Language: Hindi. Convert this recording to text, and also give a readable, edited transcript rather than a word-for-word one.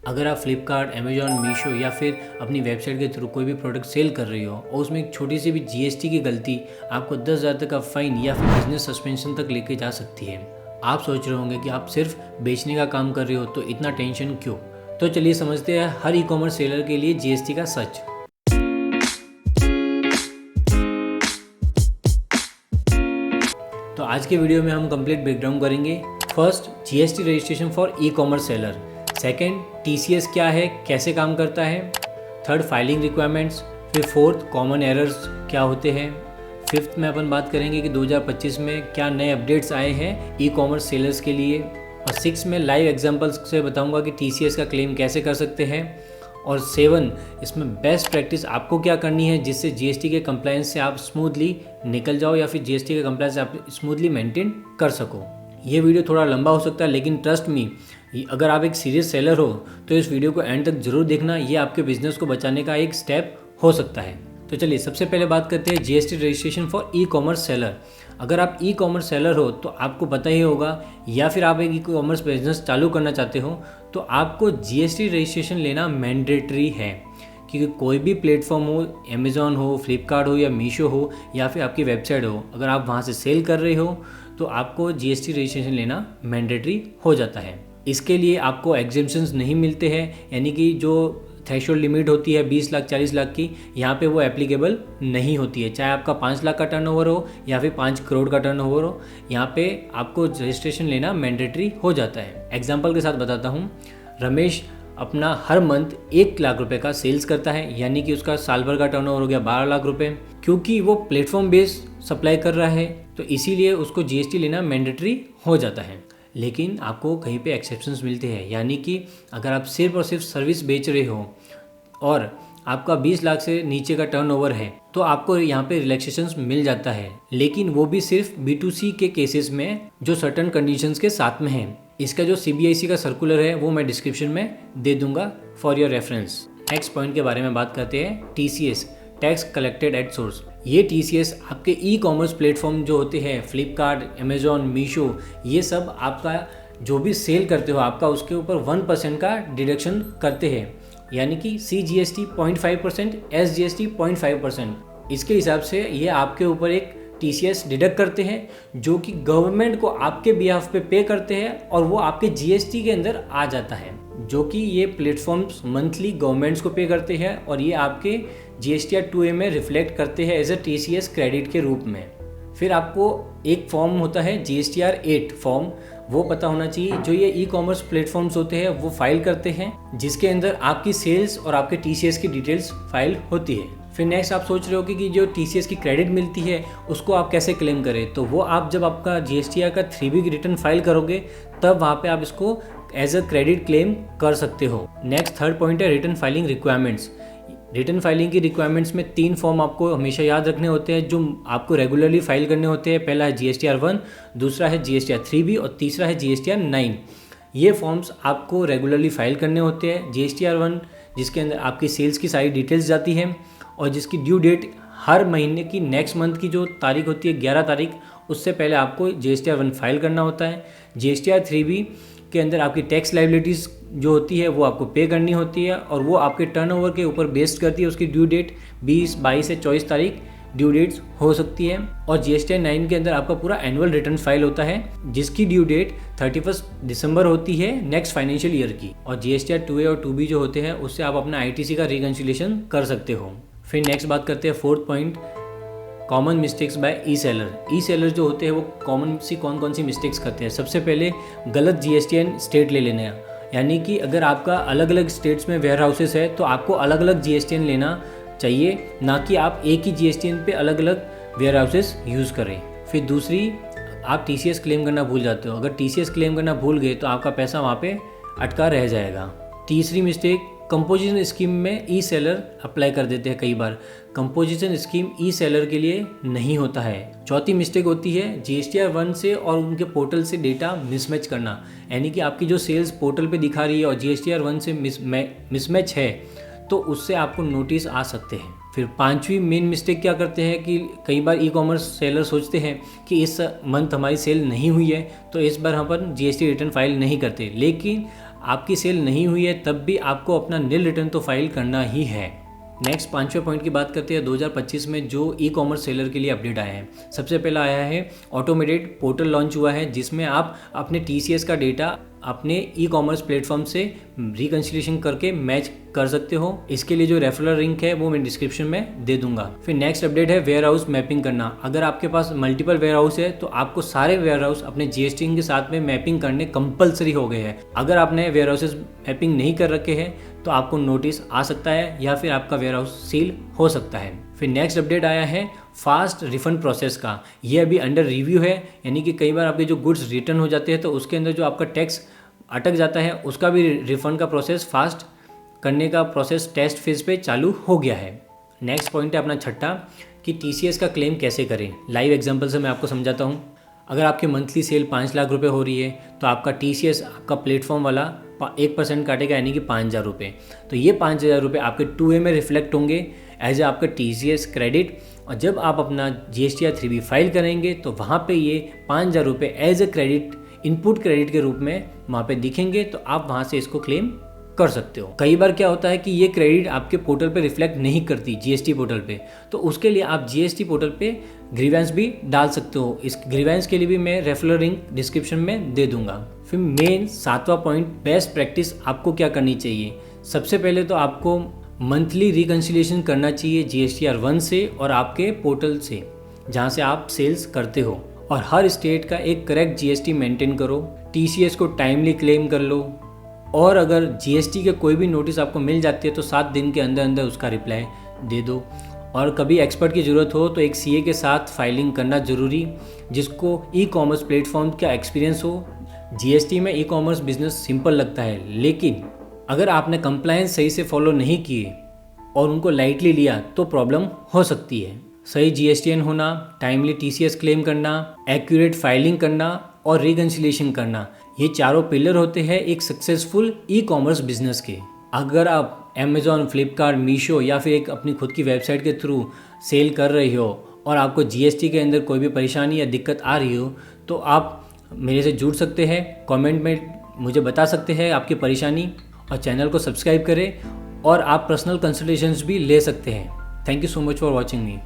अगर आप फ्लिपकार्ट, अमेजॉन, मीशो या फिर अपनी वेबसाइट के थ्रू कोई भी प्रोडक्ट सेल कर रही हो और उसमें एक छोटी सी भी जीएसटी की गलती आपको 10,000 तक का फाइन या फिर बिजनेस सस्पेंशन तक लेके जा सकती है। आप सोच रहे होंगे कि आप सिर्फ बेचने का काम कर रहे हो तो इतना टेंशन क्यों। तो चलिए समझते हैं हर ई कॉमर्स सेलर के लिए जीएसटी का सच। तो आज के वीडियो में हम कंप्लीट ब्रेकडाउन करेंगे। First, GST registration for e commerce seller. Second, TCS क्या है, कैसे काम करता है। Third, filing requirements. फिर फोर्थ, कॉमन एरर्स क्या होते हैं। फिफ्थ में अपन बात करेंगे कि 2025 में क्या नए अपडेट्स आए हैं ई कॉमर्स सेलर्स के लिए। और सिक्स में लाइव एग्जांपल्स से बताऊंगा कि टीसीएस का क्लेम कैसे कर सकते हैं। और सेवन, इसमें बेस्ट प्रैक्टिस आपको क्या करनी है जिससे जीएसटी के कंप्लायंस से आप स्मूथली निकल जाओ या फिर जीएसटी के कंप्लायंस आप स्मूथली मेंटेन कर सको। ये वीडियो थोड़ा लंबा हो सकता है, लेकिन ट्रस्ट मी, अगर आप एक सीरियस सेलर हो तो इस वीडियो को एंड तक जरूर देखना। ये आपके बिजनेस को बचाने का एक स्टेप हो सकता है। तो चलिए सबसे पहले बात करते हैं GST registration for e commerce seller. अगर आप ई कॉमर्स सेलर हो तो आपको पता ही होगा, या फिर आप एक ई कॉमर्स बिजनेस चालू करना चाहते हो तो आपको जीएसटी रजिस्ट्रेशन लेना मैंडेटरी है। क्योंकि कोई भी प्लेटफॉर्म हो, अमेजॉन हो, फ्लिपकार्ट हो या मीशो हो या फिर आपकी वेबसाइट हो, अगर आप वहाँ से सेल कर रहे हो तो आपको जीएसटी रजिस्ट्रेशन लेना मैंडेटरी हो जाता है। इसके लिए आपको एग्जेम्पशंस नहीं मिलते हैं, यानी कि जो थ्रेशोल्ड लिमिट होती है 20 लाख 40 लाख की, यहाँ पे वो एप्लीकेबल नहीं होती है। चाहे आपका 5 लाख का टर्नओवर हो या फिर 5 करोड़ का टर्नओवर हो, यहाँ पे आपको रजिस्ट्रेशन लेना मैंडेटरी हो जाता है। एग्जाम्पल के साथ बताता हूँ। रमेश अपना हर मंथ 1 लाख रुपए का सेल्स करता है, यानी कि उसका साल भर का टर्नओवर हो गया 12 लाख रुपए। क्योंकि वो प्लेटफॉर्म बेस सप्लाई कर रहा है तो इसीलिए उसको जीएसटी लेना मैंडेटरी हो जाता है। लेकिन आपको कहीं पे एक्सेप्शंस मिलते हैं, यानी कि अगर आप सिर्फ और सिर्फ सर्विस बेच रहे हो और आपका 20 लाख से नीचे का टर्नओवर है तो आपको यहाँ पे रिलैक्सेशंस मिल जाता है, लेकिन वो भी सिर्फ B2C के केसेस में जो सर्टेन कंडीशंस के साथ में है। इसका जो CBIC का सर्कुलर है वो मैं डिस्क्रिप्शन में दे दूंगा for your reference. Next point के बारे में बात करते हैं, TCS, tax collected at source. ये TCS आपके ई कॉमर्स प्लेटफॉर्म जो होते हैं फ्लिपकार्ट, अमेजॉन, मीशो, ये सब आपका जो भी सेल करते हो आपका उसके ऊपर 1% का डिडक्शन करते हैं, यानी कि CGST 0.5%, SGST 0.5%। इसके हिसाब से ये आपके ऊपर एक TCS डिडक्ट करते हैं जो कि गवर्नमेंट को आपके बिहाफ पे करते हैं और वो आपके GST के अंदर आ जाता है, जो कि ये प्लेटफॉर्म्स मंथली गवर्नमेंट्स को पे करते हैं और ये आपके GSTR 2A में रिफ्लेक्ट करते हैं एज अ TCS क्रेडिट के रूप में। फिर आपको एक फॉर्म होता है GSTR 8 फॉर्म, वो पता होना चाहिए, जो ये ई कॉमर्स प्लेटफॉर्म्स होते हैं वो फाइल करते हैं, जिसके अंदर आपकी सेल्स और आपके TCS की डिटेल्स फाइल होती है। फिर नेक्स्ट आप सोच रहे हो कि जो TCS की क्रेडिट मिलती है उसको आप कैसे क्लेम करें, तो वो आप जब आपका GSTR का 3B रिटर्न फाइल करोगे तब वहाँ पे आप इसको एज अ क्रेडिट क्लेम कर सकते हो। नेक्स्ट थर्ड पॉइंट है return filing requirements. Return filing की रिक्वायरमेंट्स में 3 फॉर्म आपको हमेशा याद रखने होते हैं जो आपको रेगुलरली फाइल करने होते हैं। पहला है GSTR 1, दूसरा है GSTR 3B और तीसरा है GSTR 9। ये फॉर्म्स आपको रेगुलरली फाइल करने होते हैं। GSTR 1 जिसके अंदर आपकी सेल्स की सारी डिटेल्स जाती है और जिसकी ड्यू डेट हर महीने की नेक्स्ट मंथ की जो तारीख होती है 11 तारीख, उससे पहले आपको GSTR 1 फाइल करना होता है। GSTR 3B के अंदर आपकी टैक्स लाइबिलिटीज़ जो होती है वो आपको पे करनी होती है और वो आपके टर्नओवर के ऊपर बेस्ड करती है। उसकी ड्यू डेट 20, 22 से 24 तारीख ड्यू डेट्स हो सकती है। और GSTR 9 के अंदर आपका पूरा एनुअल रिटर्न फाइल होता है जिसकी ड्यू डेट 31 दिसंबर होती है नेक्स्ट फाइनेंशियल ईयर की। और GSTR 2A और 2B जो होते हैं उससे आप अपना ITC का रिकन्सिलेशन कर सकते हो। फिर नेक्स्ट बात करते हैं fourth point, common mistakes by e seller. E seller जो होते हैं वो कौन सी मिस्टेक्स करते हैं। सबसे पहले गलत GSTN स्टेट ले लेना, यानी कि अगर आपका अलग अलग स्टेट्स में वेयर हाउसेस है तो आपको अलग अलग GSTN लेना चाहिए, ना कि आप एक ही GSTN पे अलग अलग वेयर हाउसेस यूज़ करें। फिर दूसरी, आप TCS क्लेम करना भूल जाते हो। अगर TCS क्लेम करना भूल गए तो आपका पैसा वहाँ पे अटका रह जाएगा। तीसरी मिस्टेक, कंपोजिशन स्कीम में ई सेलर अप्लाई कर देते हैं कई बार। कंपोजिशन स्कीम ई सेलर के लिए नहीं होता है। चौथी मिस्टेक होती है GSTR 1 से और उनके पोर्टल से डेटा मिसमैच करना, यानी कि आपकी जो सेल्स पोर्टल पे दिखा रही है और GSTR 1 से मिसमैच है तो उससे आपको नोटिस आ सकते हैं। फिर पांचवी मेन मिस्टेक क्या करते हैं कि कई बार ई कॉमर्स सेलर सोचते हैं कि इस मंथ हमारी सेल नहीं हुई है तो इस बार हम पर GST रिटर्न फाइल नहीं करते, लेकिन आपकी सेल नहीं हुई है तब भी आपको अपना नील रिटर्न तो फाइल करना ही है। नेक्स्ट 5वें पॉइंट की बात करते हैं 2025 में जो ई कॉमर्स सेलर के लिए अपडेट आया है। सबसे पहला आया है ऑटोमेटेड पोर्टल लॉन्च हुआ है, जिसमें आप अपने TCS का डेटा अपने ई कॉमर्स प्लेटफॉर्म से रिकन्सिलेशन करके मैच कर सकते हो। इसके लिए जो रेफरल लिंक है वो मैं डिस्क्रिप्शन में दे दूंगा। फिर नेक्स्ट अपडेट है वेयर हाउस मैपिंग करना। अगर आपके पास मल्टीपल वेयर हाउस है तो आपको सारे वेयर हाउस अपने GST के साथ में मैपिंग करने कंपलसरी हो गए हैं। अगर आपने वेयर हाउसेस मैपिंग नहीं कर रखे हैं तो आपको नोटिस आ सकता है या फिर आपका वेयर हाउस सील हो सकता है। फिर नेक्स्ट अपडेट आया है फास्ट रिफंड प्रोसेस का। ये अभी अंडर रिव्यू है, यानी कि कई बार आपके जो गुड्स रिटर्न हो जाते हैं तो उसके अंदर जो आपका टैक्स अटक जाता है उसका भी रिफंड का प्रोसेस फास्ट करने का प्रोसेस टेस्ट फेज पे चालू हो गया है। नेक्स्ट पॉइंट है अपना छठा कि TCS का क्लेम कैसे करें। लाइव एग्जांपल से मैं आपको समझाता हूँ। अगर आपकी मंथली सेल 5 लाख रुपए हो रही है तो आपका TCS आपका प्लेटफॉर्म वाला 1% काटेगा, यानी कि 5,000 रुपये। तो ये 5,000 रुपये आपके 2A में रिफ्लेक्ट होंगे एज ए आपका TCS क्रेडिट, और जब आप अपना GST या 3B फाइल करेंगे तो वहाँ पे ये 5,000 रुपये as a credit, input credit के रूप में वहाँ पे दिखेंगे, तो आप वहाँ से इसको क्लेम कर सकते हो। कई बार क्या होता है कि ये क्रेडिट आपके पोर्टल पे रिफ्लेक्ट नहीं करती GST पोर्टल पे, तो उसके लिए आप GST पोर्टल पे ग्रीवेंस भी डाल सकते हो। इस ग्रीवेंस के लिए भी मैं रेफरल लिंक डिस्क्रिप्शन में दे दूंगा। फिर मेन 7वां पॉइंट बेस्ट प्रैक्टिस आपको क्या करनी चाहिए। सबसे पहले तो आपको मंथली रिकन्सिलिएशन करना चाहिए GSTR 1 से और आपके पोर्टल से जहाँ से आप सेल्स करते हो, और हर स्टेट का एक करेक्ट GST मेंटेन करो। TCS को टाइमली क्लेम कर लो, और अगर GST के कोई भी नोटिस आपको मिल जाती है तो 7 दिन के अंदर अंदर उसका रिप्लाई दे दो। और कभी एक्सपर्ट की ज़रूरत हो तो एक CA के साथ फाइलिंग करना ज़रूरी, जिसको ई कॉमर्स प्लेटफॉर्म का एक्सपीरियंस हो। GST में ई कॉमर्स बिजनेस सिंपल लगता है, लेकिन अगर आपने कंप्लायंस सही से फॉलो नहीं किए और उनको लाइटली लिया तो प्रॉब्लम हो सकती है। सही GSTN होना, टाइमली TCS क्लेम करना, एक्यूरेट फाइलिंग करना और रिकन्सिलिएशन करना, ये चारों पिलर होते हैं एक सक्सेसफुल ई कॉमर्स बिजनेस के। अगर आप Amazon, फ्लिपकार्ट, मीशो या फिर एक अपनी खुद की वेबसाइट के थ्रू सेल कर रहे हो और आपको GST के अंदर कोई भी परेशानी या दिक्कत आ रही हो तो आप मेरे से जुड़ सकते हैं, कमेंट में मुझे बता सकते हैं आपकी परेशानी, और चैनल को सब्सक्राइब करें, और आप पर्सनल कंसल्टेशंस भी ले सकते हैं। Thank you so much for watching me.